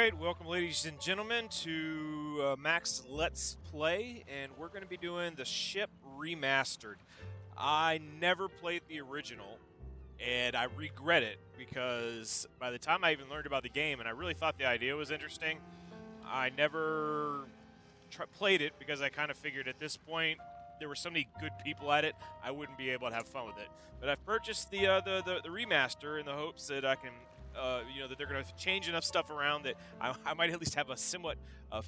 Alright, welcome ladies and gentlemen to Max Let's Play, and we're going to be doing the ship Remastered. I never played the original, and I regret it, because by the time I even learned about the game, and I really thought the idea was interesting, I never played it, because I kind of figured at this point, there were so many good people at it, I wouldn't be able to have fun with it. But I've purchased the remaster in the hopes that I can, that they're going to change enough stuff around that I might at least have a somewhat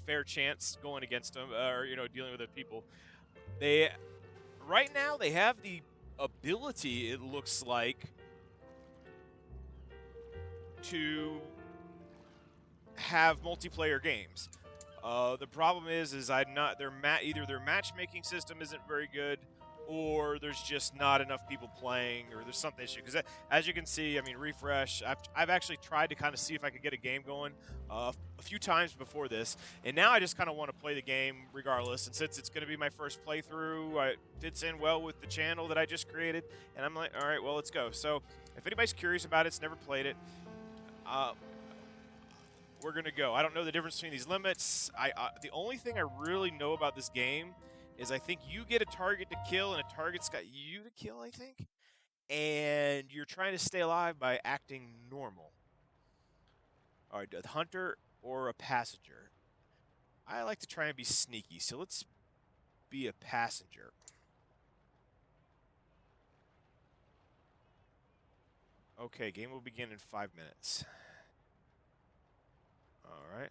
fair chance going against them, or dealing with the people. They right now they have the ability, it looks like, to have multiplayer games. The problem is I'm not either their matchmaking system isn't very good, or there's just not enough people playing, or there's something issue. Because as you can see, I mean, refresh. I've actually tried to kind of see if I could get a game going a few times before this, and now I just kind of want to play the game regardless. And since it's going to be my first playthrough, it fits in well with the channel that I just created, and I'm like, all right, well, let's go. So if anybody's curious about it, never played it. We're gonna go. I don't know the difference between these limits. The only thing I really know about this game is I think you get a target to kill, and a target's got you to kill, I think. And you're trying to stay alive by acting normal. All right, a hunter or a passenger. I like to try and be sneaky, so let's be a passenger. Okay, game will begin in 5 minutes. All right.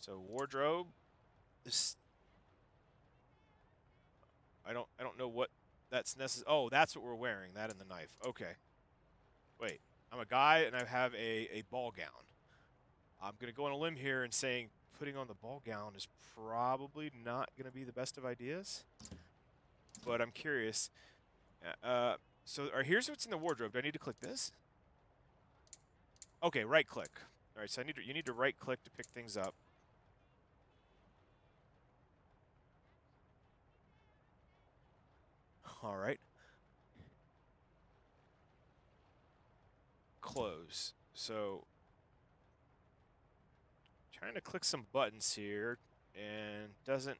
So wardrobe. This. I don't know what that's necessary. Oh, that's what we're wearing. That and the knife. Okay. Wait. I'm a guy and I have a ball gown. I'm gonna go on a limb here and saying putting on the ball gown is probably not gonna be the best of ideas. But I'm curious. So here's what's in the wardrobe. Do I need to click this? Okay, right click. All right, so you need to right click to pick things up. All right. Close. So trying to click some buttons here and doesn't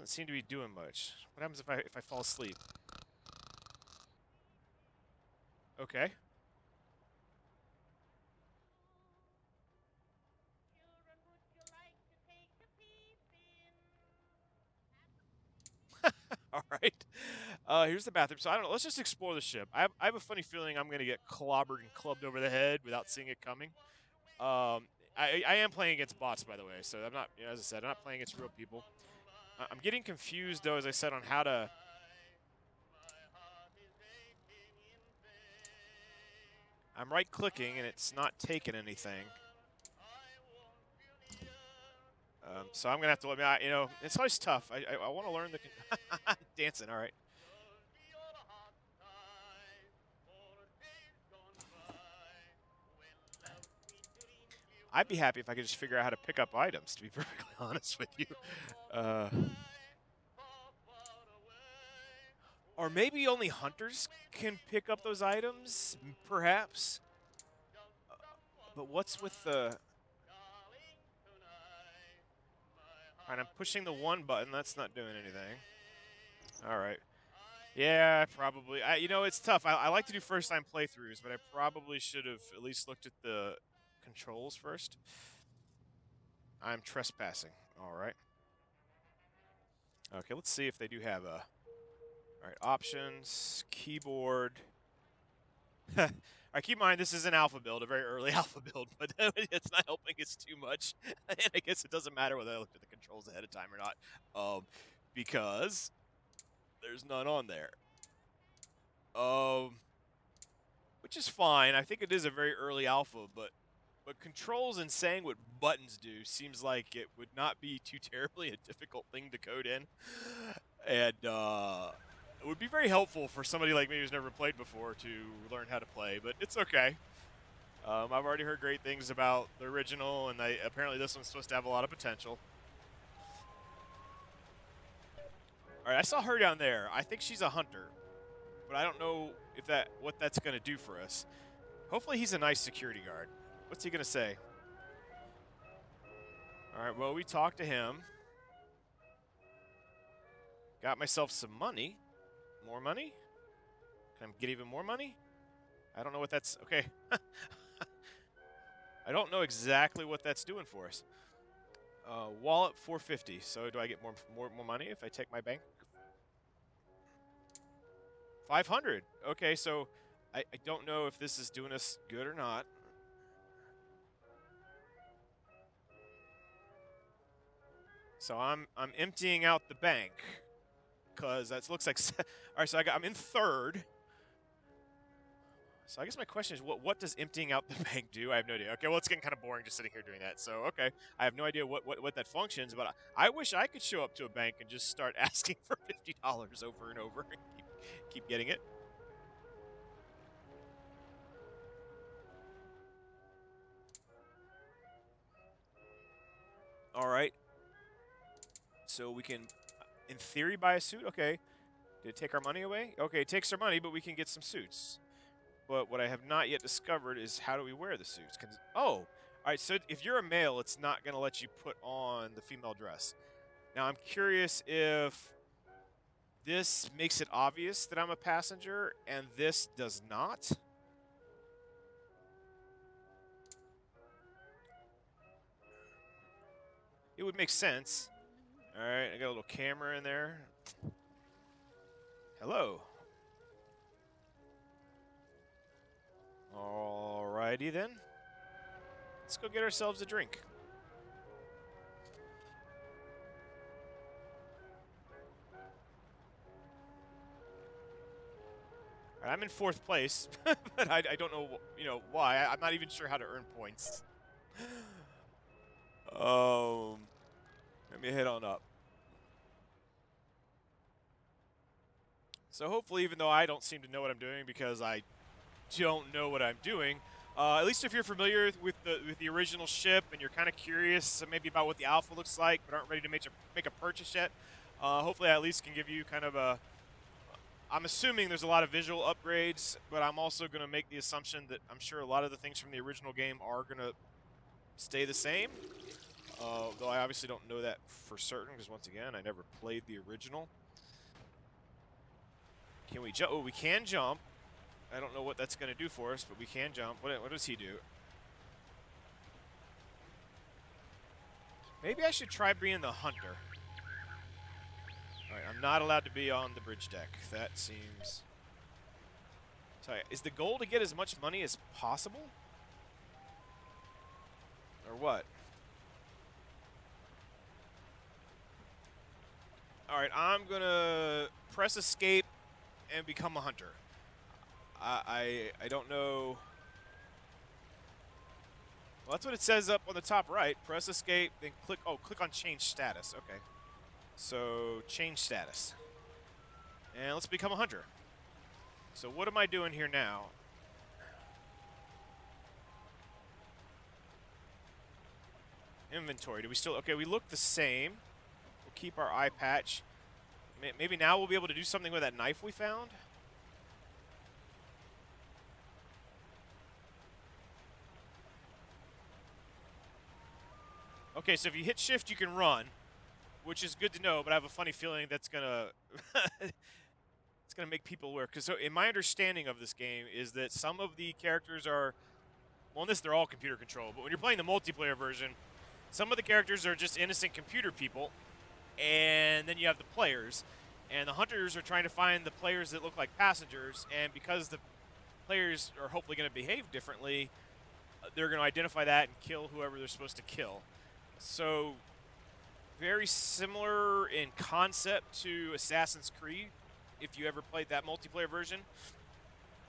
seem to be doing much. What happens if I fall asleep? Okay. All right. Here's the bathroom. So I don't know. Let's just explore the ship. I have a funny feeling I'm going to get clobbered and clubbed over the head without seeing it coming. I am playing against bots, by the way. So I'm not, as I said, I'm not playing against real people. I'm getting confused, though, as I said, on how to... I'm right-clicking, and it's not taking anything. So I'm going to have to let me, it's always tough. I want to learn the... Dancing, all right. I'd be happy if I could just figure out how to pick up items, to be perfectly honest with you. Or maybe only hunters can pick up those items, perhaps. But what's with the... All right, I'm pushing the one button. That's not doing anything. All right. Yeah, probably. It's tough. I like to do first-time playthroughs, but I probably should have at least looked at the controls first. I'm trespassing. All right. Okay, let's see if they do have a... All right, options, keyboard. All right, keep in mind, this is an alpha build, a very early alpha build, but it's not helping us too much. And I guess it doesn't matter whether I looked at the controls ahead of time or not, because there's none on there. Which is fine. I think it is a very early alpha, but controls and saying what buttons do seems like it would not be too terribly a difficult thing to code in. And it would be very helpful for somebody like me who's never played before to learn how to play, but it's okay. I've already heard great things about the original, and apparently this one's supposed to have a lot of potential. All right, I saw her down there. I think she's a hunter, but I don't know if what that's going to do for us. Hopefully he's a nice security guard. What's he gonna say? All right. Well, we talked to him. Got myself some money. More money? Can I get even more money? I don't know what that's... Okay. I don't know exactly what that's doing for us. Wallet 450. So do I get more money if I take my bank? 500. Okay, so I don't know if this is doing us good or not. So I'm emptying out the bank because that looks like... All right, so I'm in third. So I guess my question is, what does emptying out the bank do? I have no idea. Okay, well, it's getting kind of boring just sitting here doing that. So, okay, I have no idea what that functions, but I wish I could show up to a bank and just start asking for $50 over and over and keep getting it. All right. So we can, in theory, buy a suit. Okay. Did it take our money away? Okay, it takes our money, but we can get some suits. But what I have not yet discovered is how do we wear the suits? Oh, all right, so if you're a male, it's not going to let you put on the female dress. Now, I'm curious if this makes it obvious that I'm a passenger and this does not. It would make sense. All right, I got a little camera in there. Hello. All righty then. Let's go get ourselves a drink. I'm in fourth place, but I don't know, why. I'm not even sure how to earn points. Let me head on up. So hopefully, even though I don't seem to know what I'm doing because I don't know what I'm doing, at least if you're familiar with the original ship and you're kind of curious maybe about what the alpha looks like but aren't ready to make a purchase yet, hopefully I at least can give you kind of a... I'm assuming there's a lot of visual upgrades, but I'm also going to make the assumption that I'm sure a lot of the things from the original game are going to stay the same. Though I obviously don't know that for certain because, once again, I never played the original. Can we jump? Oh, we can jump. I don't know what that's going to do for us, but we can jump. What does he do? Maybe I should try being the hunter. All right, I'm not allowed to be on the bridge deck. That seems... Sorry, is the goal to get as much money as possible? Or what? All right, I'm going to press escape and become a hunter. I don't know... Well, that's what it says up on the top right. Press escape, then click on change status. Okay. So, change status. And let's become a hunter. So what am I doing here now? Inventory. Do we still... Okay, we look the same. We'll keep our eye patch. Maybe now we'll be able to do something with that knife we found? Okay, so if you hit shift, you can run, which is good to know, but I have a funny feeling that's going to... it's going to make people aware. Because so in my understanding of this game is that some of the characters are... Well, in this, they're all computer controlled, but when you're playing the multiplayer version, some of the characters are just innocent computer people, and then you have the players. And the hunters are trying to find the players that look like passengers, and because the players are hopefully going to behave differently, they're going to identify that and kill whoever they're supposed to kill. So, very similar in concept to Assassin's Creed, if you ever played that multiplayer version,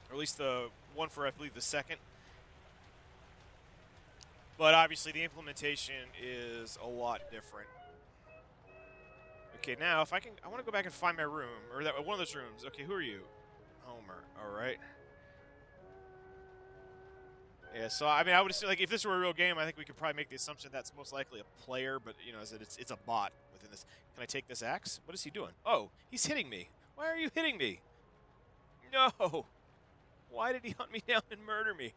or at least the one for, I believe, the second. But obviously the implementation is a lot different. Okay, now if I want to go back and find my room, or one of those rooms. Okay, who are you? Homer. All right. Yeah, so I mean, I would assume, like, if this were a real game, I think we could probably make the assumption that's most likely a player, but you know, as it's a bot within this. Can I take this axe? What is he doing? Oh, he's hitting me. Why are you hitting me? No. Why did he hunt me down and murder me?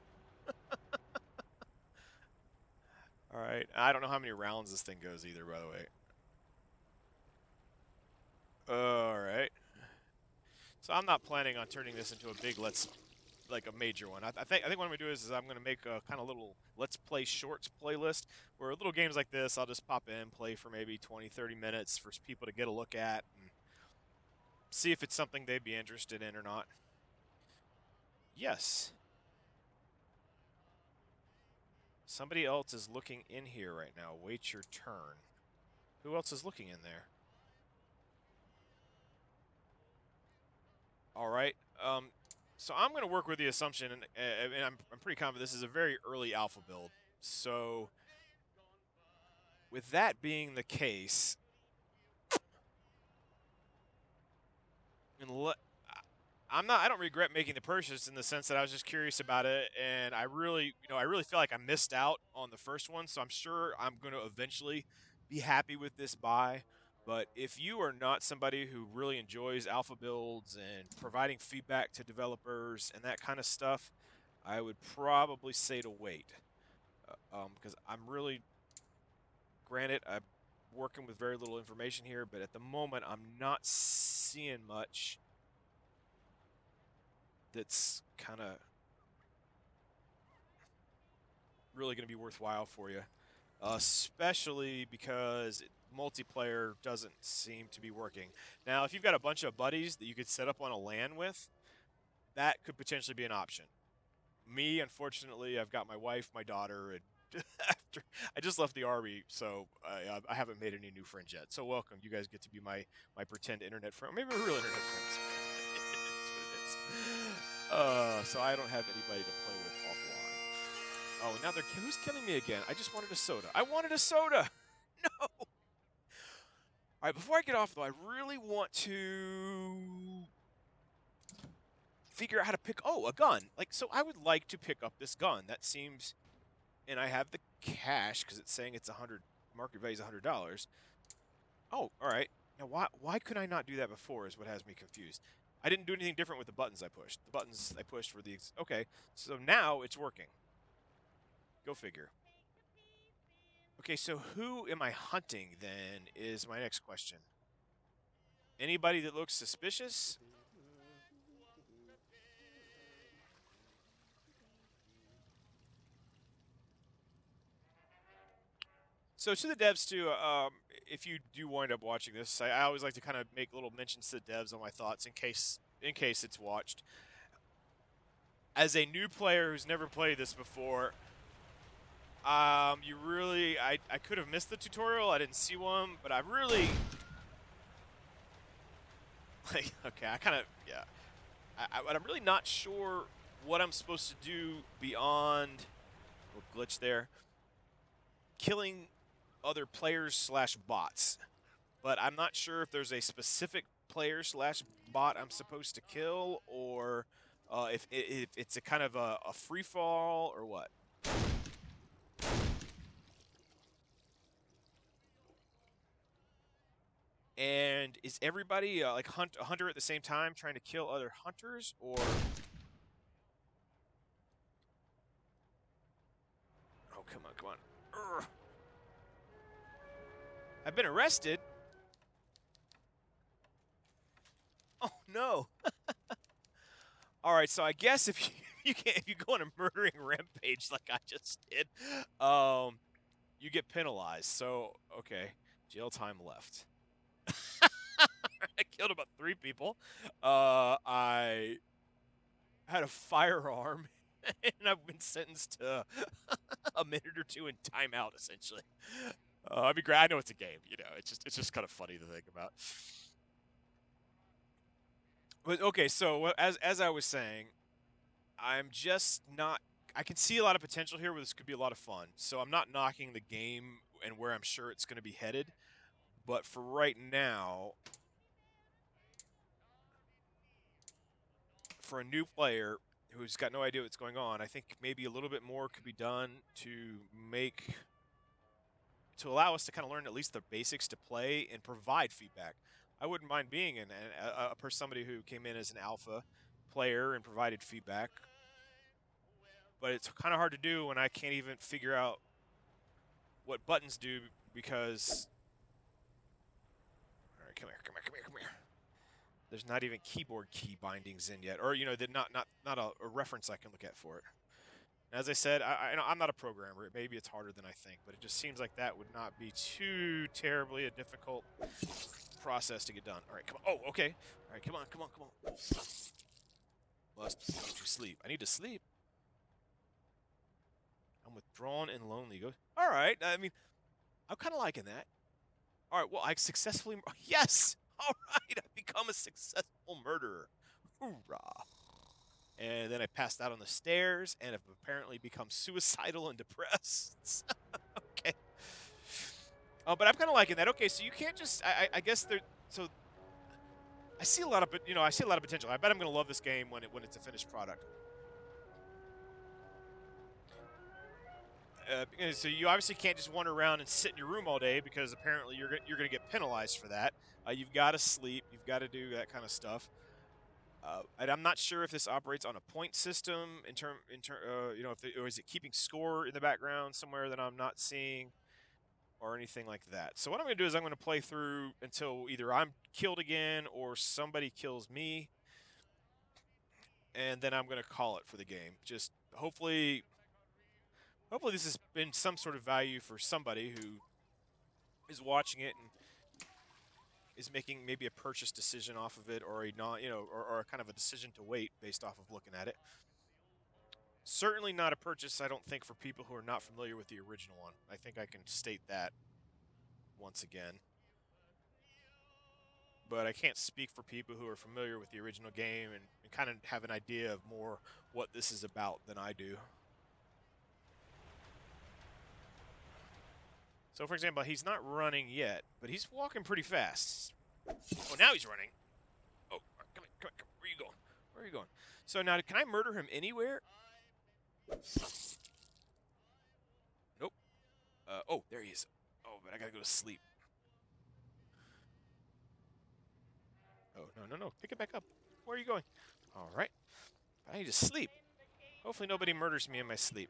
All right. I don't know how many rounds this thing goes either, by the way. All right. So I'm not planning on turning this into a big like a major one. I think what I'm gonna do is I'm gonna make a kind of little let's play shorts playlist where little games like this I'll just pop in, play for maybe 20, 30 minutes for people to get a look at and see if it's something they'd be interested in or not. Yes. Somebody else is looking in here right now. Wait your turn. Who else is looking in there? All right. So I'm going to work with the assumption, and I'm pretty confident this is a very early alpha build. So with that being the case, and I don't regret making the purchase in the sense that I was just curious about it, and I really feel like I missed out on the first one, so I'm sure I'm going to eventually be happy with this buy. But if you are not somebody who really enjoys alpha builds and providing feedback to developers and that kind of stuff, I would probably say to wait. Because I'm really, granted, I'm working with very little information here, but at the moment, I'm not seeing much that's kind of really going to be worthwhile for you, especially because multiplayer doesn't seem to be working. Now, if you've got a bunch of buddies that you could set up on a LAN with, that could potentially be an option. Me, unfortunately, I've got my wife, my daughter, and after I just left the army, so I haven't made any new friends yet. So welcome, you guys get to be my pretend internet friend, maybe we're real internet friends. It's what it is. So I don't have anybody to play with offline. Oh, now who's killing me again? I just wanted a soda. I wanted a soda. No. All right, before I get off though, I really want to figure out how to pick. Oh, a gun. So I would like to pick up this gun. That seems, and I have the cash because it's saying it's 100. Market value is $100. Oh, all right. Now why could I not do that before? Is what has me confused. I didn't do anything different with the buttons I pushed. The buttons I pushed were the okay. So now it's working. Go figure. Okay, so who am I hunting then is my next question. Anybody that looks suspicious? So to the devs too, if you do wind up watching this, I always like to kind of make little mentions to the devs on my thoughts in case it's watched. As a new player who's never played this before, I could have missed the tutorial. I didn't see one, but I really okay. I kind of yeah. But I'm really not sure what I'm supposed to do beyond a glitch there. Killing other players slash bots, but I'm not sure if there's a specific player slash bot I'm supposed to kill, or if it's a kind of a free fall or what. And is everybody like a hunter at the same time trying to kill other hunters, or? Oh, come on, come on. Urgh. I've been arrested. Oh no. All right, so I guess if if you go on a murdering rampage like I just did, you get penalized. So okay, jail time left. I killed about 3 people. I had a firearm, and I've been sentenced to a minute or two in timeout, essentially. I mean, I know it's a game, it's just kind of funny to think about. But okay, so as I was saying, I'm just not. I can see a lot of potential here where this could be a lot of fun. So I'm not knocking the game and where I'm sure it's going to be headed. But for right now, for a new player who's got no idea what's going on, I think maybe a little bit more could be done to allow us to kind of learn at least the basics to play and provide feedback. I wouldn't mind being somebody who came in as an alpha player and provided feedback, but it's kind of hard to do when I can't even figure out what buttons do, because... All right, come here, come here, come here, come here. There's not even keyboard key bindings in yet, or, you know, not a reference I can look at for it. As I said, I'm not a programmer. Maybe it's harder than I think, but it just seems like that would not be too terribly a difficult process to get done. All right, come on. Oh, okay. All right, come on, come on, come on. Must go to sleep. I need to sleep. I'm withdrawn and lonely. Go. All right. I mean, I'm kind of liking that. All right. Well, I successfully. Yes. All right. I've become a successful murderer. Hoorah. And then I passed out on the stairs and have apparently become suicidal and depressed. Okay. But I'm kind of liking that. Okay, so you can't just. I guess there. So I see a lot of, I see a lot of potential. I bet I'm going to love this game when it's a finished product. So you obviously can't just wander around and sit in your room all day, because apparently you're going to get penalized for that. You've got to sleep. You've got to do that kind of stuff. And I'm not sure if this operates on a point system or is it keeping score in the background somewhere that I'm not seeing, or anything like that. So what I'm going to do is I'm going to play through until either I'm killed again or somebody kills me, and then I'm going to call it for the game. Just hopefully this has been some sort of value for somebody who is watching it and is making maybe a purchase decision off of it, or a or kind of a decision to wait based off of looking at it. Certainly not a purchase, I don't think, for people who are not familiar with the original one. I think I can state that once again. But I can't speak for people who are familiar with the original game and kind of have an idea of more what this is about than I do. So, for example, he's not running yet, but he's walking pretty fast. Oh, now he's running. Oh, come on, come on, come on. Where are you going? Where are you going? So now, can I murder him anywhere? Nope. Oh, there he is. Oh, but I gotta go to sleep. Oh, no. Pick it back up. Where are you going? All right. I need to sleep. Hopefully nobody murders me in my sleep.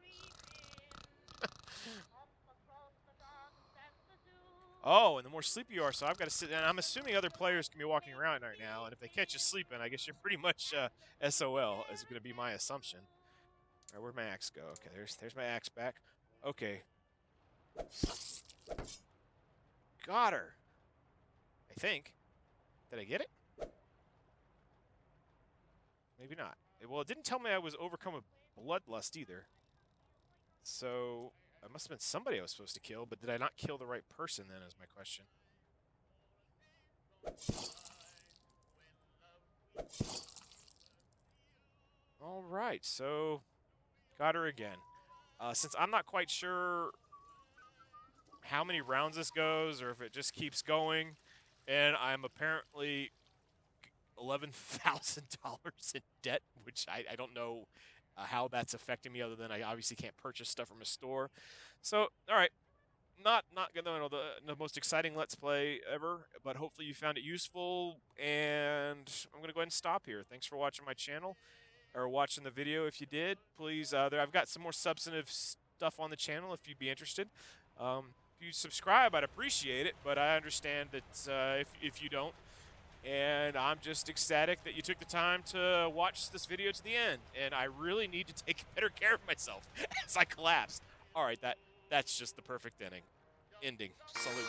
Oh, and the more sleepy you are, so I've got to sit. And I'm assuming other players can be walking around right now, and if they catch you sleeping, I guess you're pretty much SOL, is going to be my assumption. All right, where'd my axe go? Okay, there's my axe back. Okay. Got her. I think. Did I get it? Maybe not. Well, it didn't tell me I was overcome with bloodlust either. So it must have been somebody I was supposed to kill, but did I not kill the right person then, is my question. All right, so got her again. Since I'm not quite sure how many rounds this goes or if it just keeps going, and I'm apparently $11,000 in debt, which I don't know how that's affecting me, other than I obviously can't purchase stuff from a store. So, all right, not the most exciting Let's Play ever, but hopefully you found it useful, and I'm going to go ahead and stop here. Thanks for watching my channel, or watching the video. If you did, please, I've got some more substantive stuff on the channel if you'd be interested. If you subscribe, I'd appreciate it, but I understand that if you don't. And I'm just ecstatic that you took the time to watch this video to the end. And I really need to take better care of myself as I collapse. All right, that's just the perfect ending. Salute.